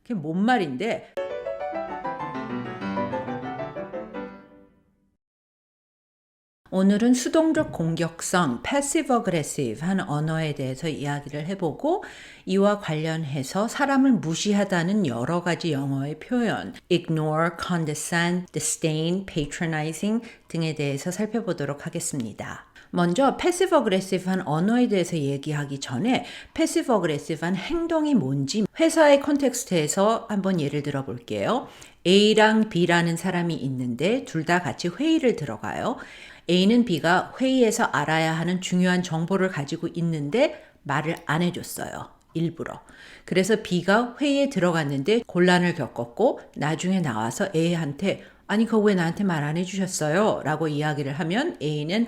그게 뭔 말인데 오늘은 수동적 공격성, passive aggressive 한 언어에 대해서 이야기를 해보고 이와 관련해서 사람을 무시하다는 여러 가지 영어의 표현, ignore, condescend, disdain, patronizing 등에 대해서 살펴보도록 하겠습니다. 먼저 passive aggressive한 언어에 대해서 얘기하기 전에 passive aggressive한 행동이 뭔지 회사의 컨텍스트에서 한번 예를 들어 볼게요. A랑 B라는 사람이 있는데 둘 다 같이 회의를 들어가요. A는 B가 회의에서 알아야 하는 중요한 정보를 가지고 있는데 말을 안 해줬어요. 일부러. 그래서 B가 회의에 들어갔는데 곤란을 겪었고 나중에 나와서 A한테 아니 그거 왜 나한테 말 안 해주셨어요? 라고 이야기를 하면 A는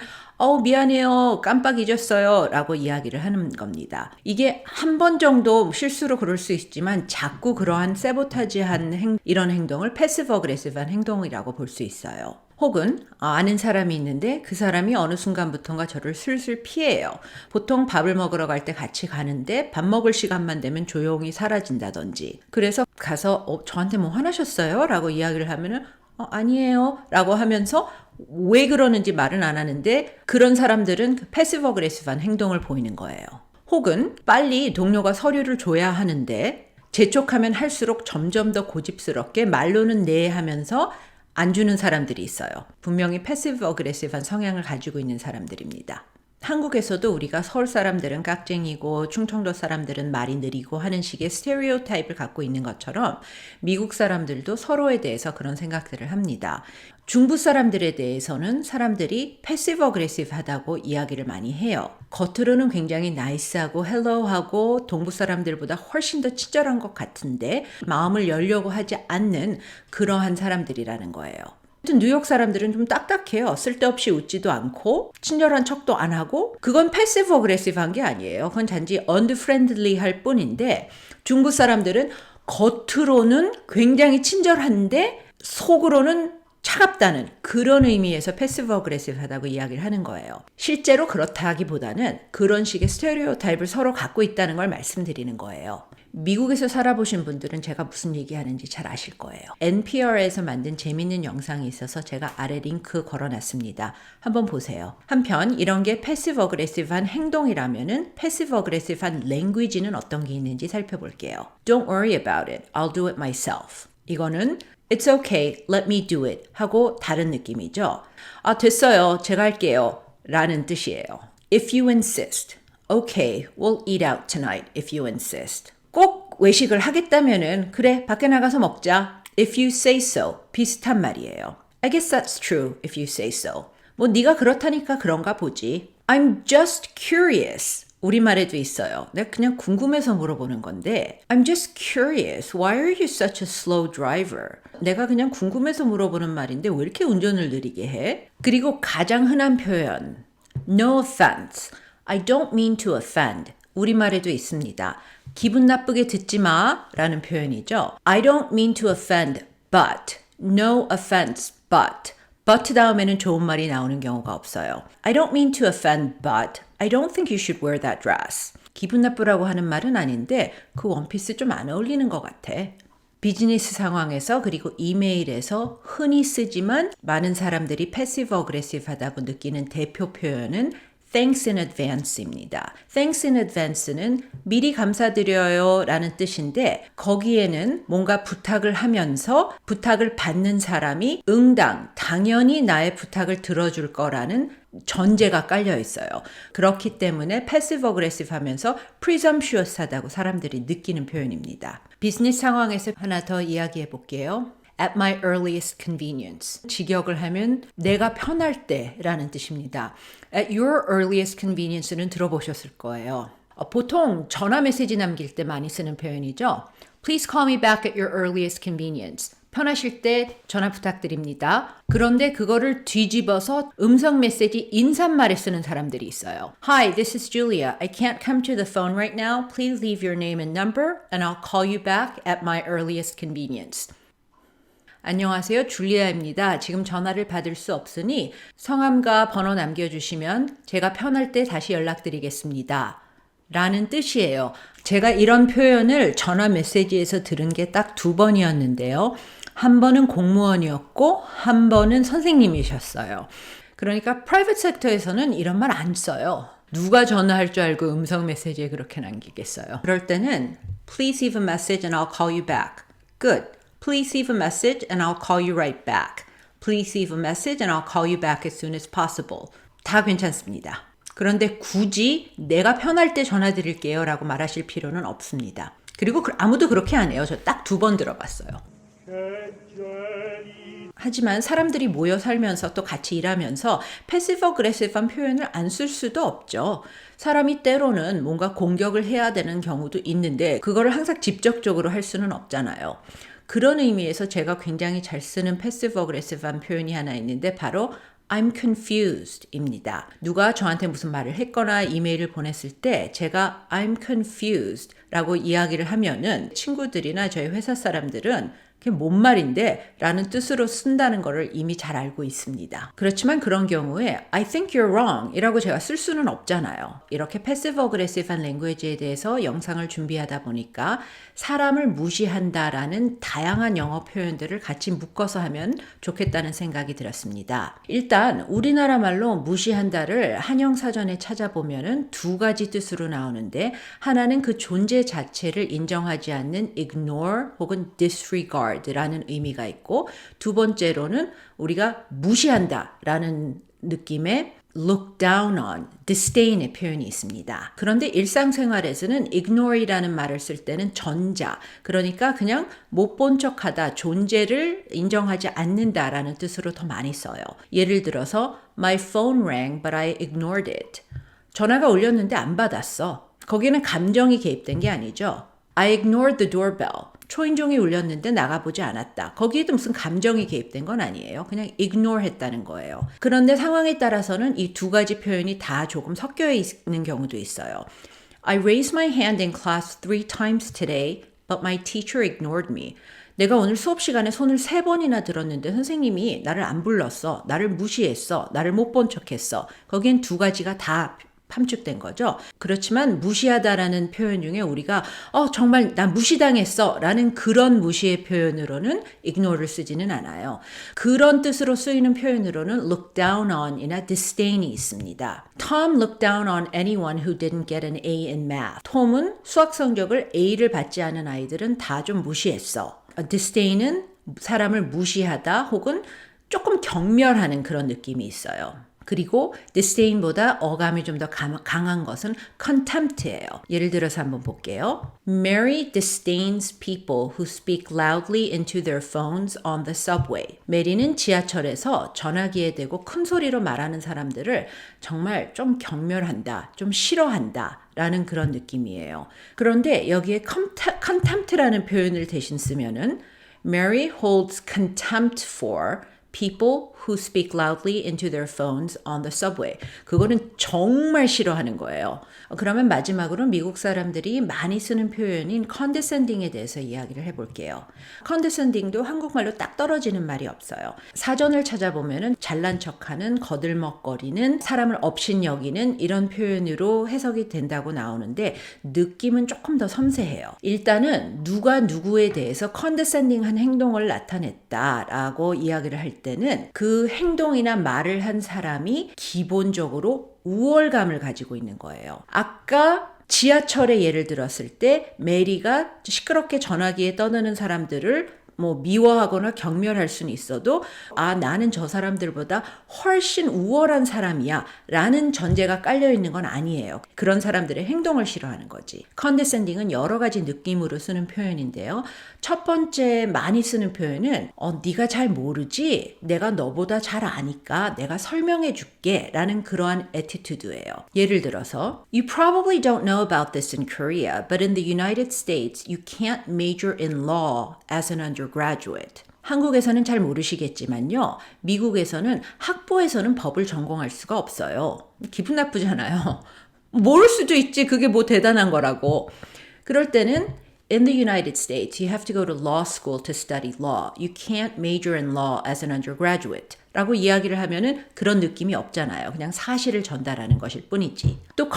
미안해요. 깜빡 잊었어요. 라고 이야기를 하는 겁니다. 이게 한 번 정도 실수로 그럴 수 있지만 자꾸 그러한 세보타지한 이런 행동을 패시브 어그레시브한 행동이라고 볼 수 있어요. 혹은 아는 사람이 있는데 그 사람이 어느 순간부터인가 저를 슬슬 피해요. 보통 밥을 먹으러 갈 때 같이 가는데 밥 먹을 시간만 되면 조용히 사라진다든지. 그래서 가서 저한테 뭐 화나셨어요? 라고 이야기를 하면은 아니에요 라고 하면서 왜 그러는지 말은 안 하는데 그런 사람들은 패시브 어그레시브한 행동을 보이는 거예요. 혹은 빨리 동료가 서류를 줘야 하는데 재촉하면 할수록 점점 더 고집스럽게 말로는 네 하면서 안 주는 사람들이 있어요. 분명히 패시브 어그레시브한 성향을 가지고 있는 사람들입니다. 한국에서도 우리가 서울 사람들은 깍쟁이고 충청도 사람들은 말이 느리고 하는 식의 스테레오타입을 갖고 있는 것처럼 미국 사람들도 서로에 대해서 그런 생각들을 합니다. 중부 사람들에 대해서는 사람들이 패시브 어그레시브하다고 이야기를 많이 해요. 겉으로는 굉장히 나이스하고 헬로우하고 동부 사람들보다 훨씬 더 친절한 것 같은데 마음을 열려고 하지 않는 그러한 사람들이라는 거예요. 뉴욕 사람들은 좀 딱딱해요. 쓸데없이 웃지도 않고 친절한 척도 안 하고 그건 패시브 어그레시브한 게 아니에요. 그건 단지 unfriendly할 뿐인데 중부 사람들은 겉으로는 굉장히 친절한데 속으로는 차갑다는 그런 의미에서 패시브 어그레시브하다고 이야기를 하는 거예요. 실제로 그렇다기보다는 그런 식의 스테레오타입을 서로 갖고 있다는 걸 말씀드리는 거예요. 미국에서 살아보신 분들은 제가 무슨 얘기하는지 잘 아실 거예요. NPR에서 만든 재밌는 영상이 있어서 제가 아래 링크 걸어놨습니다. 한번 보세요. 한편 이런 게 패시브 어그레시브한 행동이라면은 패시브 어그레시브한 랭귀지는 어떤 게 있는지 살펴볼게요. Don't worry about it. I'll do it myself. 이거는 It's okay, let me do it 하고 다른 느낌이죠. 됐어요. 제가 할게요. 라는 뜻이에요. If you insist. Okay, we'll eat out tonight if you insist. 꼭 외식을 하겠다면은 그래, 밖에 나가서 먹자. If you say so. 비슷한 말이에요. I guess that's true if you say so. 뭐 네가 그렇다니까 그런가 보지. I'm just curious. 우리말에도 있어요. 내가 그냥 궁금해서 물어보는 건데 I'm just curious. Why are you such a slow driver? 내가 그냥 궁금해서 물어보는 말인데 왜 이렇게 운전을 느리게 해? 그리고 가장 흔한 표현 No offense. I don't mean to offend. 우리말에도 있습니다. 기분 나쁘게 듣지 마 라는 표현이죠. I don't mean to offend, but. No offense, but. but 다음에는 좋은 말이 나오는 경우가 없어요. I don't mean to offend, but I don't think you should wear that dress. 기분 나쁘라고 하는 말은 아닌데 그 원피스 좀 안 어울리는 것 같아. 비즈니스 상황에서 그리고 이메일에서 흔히 쓰지만 많은 사람들이 패시브 어그레시브하다고 느끼는 대표 표현은 Thanks in advance입니다. Thanks in advance는 미리 감사드려요 라는 뜻인데 거기에는 뭔가 부탁을 하면서 부탁을 받는 사람이 응당, 당연히 나의 부탁을 들어줄 거라는 전제가 깔려 있어요. 그렇기 때문에 패시브 어그레시브 하면서 presumptuous하다고 사람들이 느끼는 표현입니다. 비즈니스 상황에서 하나 더 이야기해 볼게요. At my earliest convenience. 직역을 하면 내가 편할 때라는 뜻입니다. At your earliest convenience는 들어보셨을 거예요. 보통 전화 메시지 남길 때 많이 쓰는 표현이죠. Please call me back at your earliest convenience. 편하실 때 전화 부탁드립니다. 그런데 그거를 뒤집어서 음성 메시지 인사말에 쓰는 사람들이 있어요. Hi, this is Julia. I can't come to the phone right now. Please leave your name and number and I'll call you back at my earliest convenience. 안녕하세요. 줄리아입니다. 지금 전화를 받을 수 없으니 성함과 번호 남겨주시면 제가 편할 때 다시 연락드리겠습니다. 라는 뜻이에요. 제가 이런 표현을 전화 메시지에서 들은 게 딱 2번이었는데요. 한 번은 공무원이었고 한 번은 선생님이셨어요. 그러니까 프라이빗 섹터에서는 이런 말 안 써요. 누가 전화할 줄 알고 음성 메시지에 그렇게 남기겠어요. 그럴 때는 Please leave a message and I'll call you back. Good. Please leave a message and I'll call you right back. Please leave a message and I'll call you back as soon as possible. 다 괜찮습니다. 그런데 굳이 내가 편할 때 전화 드릴게요 라고 말하실 필요는 없습니다. 그리고 아무도 그렇게 안 해요. 저 딱 2번 들어봤어요. 하지만 사람들이 모여 살면서 또 같이 일하면서 패시브 어그레시브한 표현을 안 쓸 수도 없죠. 사람이 때로는 뭔가 공격을 해야 되는 경우도 있는데 그거를 항상 직접적으로 할 수는 없잖아요. 그런 의미에서 제가 굉장히 잘 쓰는 패시브 어그레시브한 표현이 하나 있는데 바로 I'm confused 입니다. 누가 저한테 무슨 말을 했거나 이메일을 보냈을 때 제가 I'm confused 라고 이야기를 하면은 친구들이나 저희 회사 사람들은 그게 뭔 말인데? 라는 뜻으로 쓴다는 것을 이미 잘 알고 있습니다. 그렇지만 그런 경우에 I think you're wrong 이라고 제가 쓸 수는 없잖아요. 이렇게 패시브 어그레시브한 랭귀지에 대해서 영상을 준비하다 보니까 사람을 무시한다라는 다양한 영어 표현들을 같이 묶어서 하면 좋겠다는 생각이 들었습니다. 일단 우리나라 말로 무시한다를 한영사전에 찾아보면은 2가지 뜻으로 나오는데 하나는 그 존재 자체를 인정하지 않는 ignore 혹은 disregard 라는 의미가 있고 2번째로는 우리가 무시한다 라는 느낌의 look down on, disdain의 표현이 있습니다. 그런데 일상생활에서는 ignore이라는 말을 쓸 때는 전자, 그러니까 그냥 못 본 척하다, 존재를 인정하지 않는다라는 뜻으로 더 많이 써요. 예를 들어서 My phone rang but I ignored it. 전화가 울렸는데 안 받았어. 거기는 감정이 개입된 게 아니죠. I ignored the doorbell. 초인종이 울렸는데 나가보지 않았다. 거기에도 무슨 감정이 개입된 건 아니에요. 그냥 ignore 했다는 거예요. 그런데 상황에 따라서는 이 2가지 표현이 다 조금 섞여 있는 경우도 있어요. I raised my hand in class 3 times today, but my teacher ignored me. 내가 오늘 수업 시간에 손을 3번이나 들었는데 선생님이 나를 안 불렀어. 나를 무시했어. 나를 못 본 척했어. 거기엔 2가지가 다 함축된 거죠. 그렇지만 무시하다라는 표현 중에 우리가 정말 나 무시당했어 라는 그런 무시의 표현으로는 ignore를 쓰지는 않아요. 그런 뜻으로 쓰이는 표현으로는 look down on 이나 disdain이 있습니다. Tom looked down on anyone who didn't get an A in math. 톰은 수학 성적을 A를 받지 않은 아이들은 다 좀 무시했어. disdain은 사람을 무시하다 혹은 조금 경멸하는 그런 느낌이 있어요. 그리고 disdain보다 어감이 좀 더 강한 것은 contempt예요. 예를 들어서 한번 볼게요. Mary disdains people who speak loudly into their phones on the subway. 메리는 지하철에서 전화기에 대고 큰 소리로 말하는 사람들을 정말 좀 경멸한다, 좀 싫어한다 라는 그런 느낌이에요. 그런데 여기에 contempt라는 표현을 대신 쓰면은 Mary holds contempt for people who speak loudly into their phones on the subway. 그거는 정말 싫어하는 거예요. 그러면 마지막으로 미국 사람들이 많이 쓰는 표현인 condescending에 대해서 이야기를 해볼게요. condescending도 한국말로 딱 떨어지는 말이 없어요. 사전을 찾아보면은 잘난 척하는, 거들먹거리는, 사람을 업신여기는 이런 표현으로 해석이 된다고 나오는데 느낌은 조금 더 섬세해요. 일단은 누가 누구에 대해서 condescending한 행동을 나타냈다라고 이야기를 할 때는 그 행동이나 말을 한 사람이 기본적으로 우월감을 가지고 있는 거예요. 아까 지하철의 예를 들었을 때 메리가 시끄럽게 전화기에 떠드는 사람들을 미워하거나 경멸할 수는 있어도 나는 저 사람들보다 훨씬 우월한 사람이야 라는 전제가 깔려 있는 건 아니에요. 그런 사람들의 행동을 싫어하는 거지. condescending은 여러 가지 느낌으로 쓰는 표현인데요. 첫 번째 많이 쓰는 표현은 네가 잘 모르지? 내가 너보다 잘 아니까 내가 설명해 줄게 라는 그러한 애티튜드예요. 예를 들어서 You probably don't know about this in Korea, but in the United States you can't major in law as an undergraduate. 한국에서는 잘 모르시겠지만요. 미국에서는 학부에서는 법을 전공할 수가 없어요. 기분 나쁘잖아요. 모를 수도 있지. 그게 뭐 대단한 거라고. 그럴 때는 In the United States, you have to go to law school to study law. You can't major in law as an undergraduate. 라고 이야기를 하면은 그런 느낌이 없잖아요. 그냥 사실을 전달하는 것일 뿐이지. 또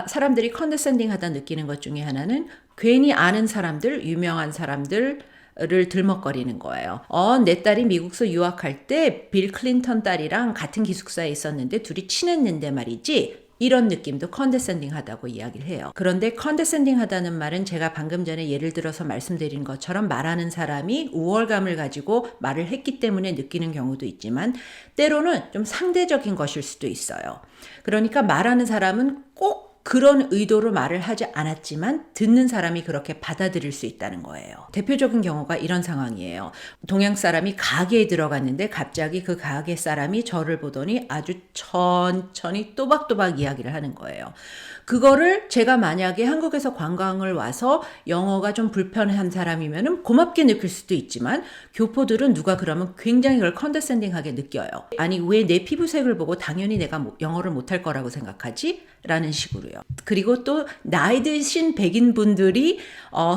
사람들이 컨데센딩 하다 느끼는 것 중에 하나는 괜히 아는 사람들, 유명한 사람들, 를 들먹거리는 거예요. 내 딸이 미국서 유학할 때 빌 클린턴 딸이랑 같은 기숙사에 있었는데 둘이 친했는데 말이지. 이런 느낌도 컨데센딩 하다고 이야기를 해요. 그런데 컨데센딩 하다는 말은 제가 방금 전에 예를 들어서 말씀드린 것처럼 말하는 사람이 우월감을 가지고 말을 했기 때문에 느끼는 경우도 있지만 때로는 좀 상대적인 것일 수도 있어요. 그러니까 말하는 사람은 꼭 그런 의도로 말을 하지 않았지만 듣는 사람이 그렇게 받아들일 수 있다는 거예요. 대표적인 경우가 이런 상황이에요. 동양 사람이 가게에 들어갔는데 갑자기 그 가게 사람이 저를 보더니 아주 천천히 또박또박 이야기를 하는 거예요. 그거를 제가 만약에 한국에서 관광을 와서 영어가 좀 불편한 사람이면은 고맙게 느낄 수도 있지만 교포들은 누가 그러면 굉장히 그걸 컨데센딩하게 느껴요. 아니 왜 내 피부색을 보고 당연히 내가 영어를 못할 거라고 생각하지? 라는 식으로요. 그리고 또 나이 드신 백인 분들이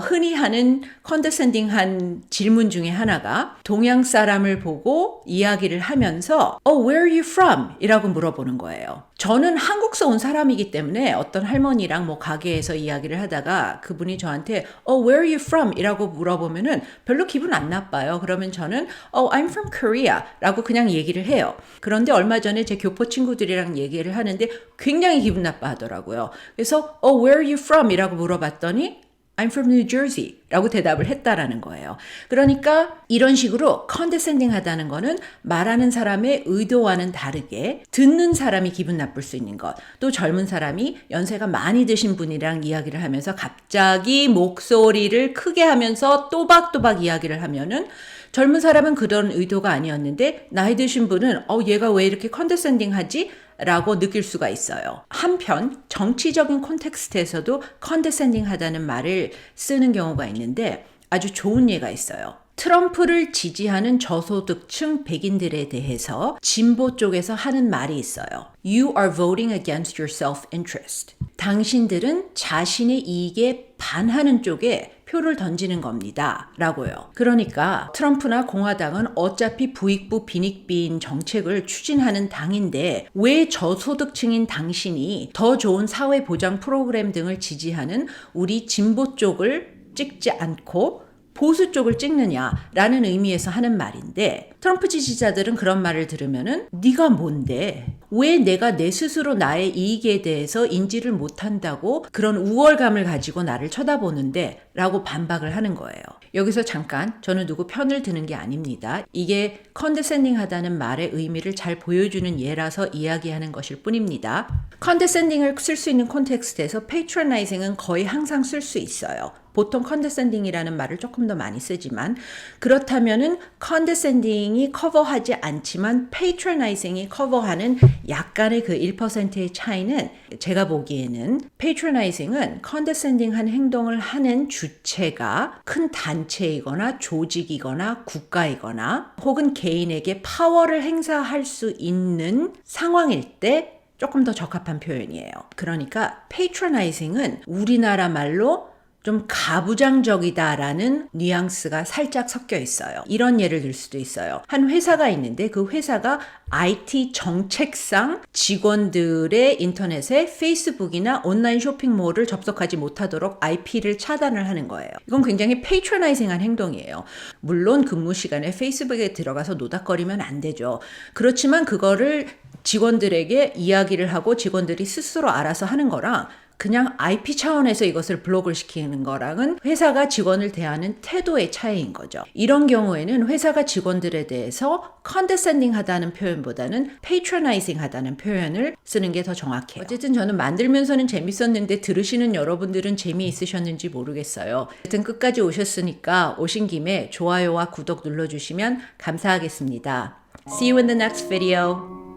흔히 하는 컨데센딩한 질문 중에 하나가 동양 사람을 보고 이야기를 하면서 Where are you from? 이라고 물어보는 거예요. 저는 한국서 온 사람이기 때문에 어떤 할머니랑 뭐 가게에서 이야기를 하다가 그분이 저한테 Where are you from? 이라고 물어보면은 별로 기분 안 나빠요. 그러면 저는 I'm from Korea 라고 그냥 얘기를 해요. 그런데 얼마 전에 제 교포 친구들이랑 얘기를 하는데 굉장히 기분 나빠하더라고요. 그래서 Where are you from? 이라고 물어봤더니 I'm from New Jersey 라고 대답을 했다라는 거예요. 그러니까 이런 식으로 컨데센딩 하다는 거는 말하는 사람의 의도와는 다르게 듣는 사람이 기분 나쁠 수 있는 것. 또 젊은 사람이 연세가 많이 드신 분이랑 이야기를 하면서 갑자기 목소리를 크게 하면서 또박또박 이야기를 하면은 젊은 사람은 그런 의도가 아니었는데 나이 드신 분은 얘가 왜 이렇게 컨데센딩 하지? 라고 느낄 수가 있어요. 한편 정치적인 콘텍스트에서도 컨데센딩 하다는 말을 쓰는 경우가 있는데 아주 좋은 예가 있어요. 트럼프를 지지하는 저소득층 백인들에 대해서 진보 쪽에서 하는 말이 있어요. You are voting against your self-interest. 당신들은 자신의 이익에 반하는 쪽에 표를 던지는 겁니다. 라고요. 그러니까 트럼프나 공화당은 어차피 부익부 빈익빈 정책을 추진하는 당인데 왜 저소득층인 당신이 더 좋은 사회보장 프로그램 등을 지지하는 우리 진보 쪽을 찍지 않고 보수 쪽을 찍느냐라는 의미에서 하는 말인데 트럼프 지지자들은 그런 말을 들으면은 네가 뭔데? 왜 내가 내 스스로 나의 이익에 대해서 인지를 못한다고 그런 우월감을 가지고 나를 쳐다보는데? 라고 반박을 하는 거예요. 여기서 잠깐 저는 누구 편을 드는 게 아닙니다. 이게 컨데센딩 하다는 말의 의미를 잘 보여주는 예라서 이야기하는 것일 뿐입니다. 컨데센딩을 쓸 수 있는 콘텍스트에서 patronizing은 거의 항상 쓸 수 있어요. 보통 컨데센딩이라는 말을 조금 더 많이 쓰지만 그렇다면은 컨데센딩이 커버하지 않지만 patronizing이 커버하는 약간의 그 1%의 차이는 제가 보기에는 patronizing은 condescending한 행동을 하는 주체가 큰 단체이거나 조직이거나 국가이거나 혹은 개인에게 파워를 행사할 수 있는 상황일 때 조금 더 적합한 표현이에요. 그러니까 patronizing은 우리나라 말로 좀 가부장적이다라는 뉘앙스가 살짝 섞여 있어요. 이런 예를 들 수도 있어요. 한 회사가 있는데 그 회사가 IT 정책상 직원들의 인터넷에 페이스북이나 온라인 쇼핑몰을 접속하지 못하도록 IP를 차단을 하는 거예요. 이건 굉장히 patronizing한 행동이에요. 물론 근무 시간에 페이스북에 들어가서 노닥거리면 안 되죠. 그렇지만 그거를 직원들에게 이야기를 하고 직원들이 스스로 알아서 하는 거랑 그냥 IP 차원에서 이것을 블록을 시키는 거랑은 회사가 직원을 대하는 태도의 차이인 거죠. 이런 경우에는 회사가 직원들에 대해서 condescending 하다는 표현보다는 patronizing 하다는 표현을 쓰는 게 더 정확해요. 어쨌든 저는 만들면서는 재밌었는데 들으시는 여러분들은 재미있으셨는지 모르겠어요. 어쨌든 끝까지 오셨으니까 오신 김에 좋아요와 구독 눌러주시면 감사하겠습니다. See you in the next video.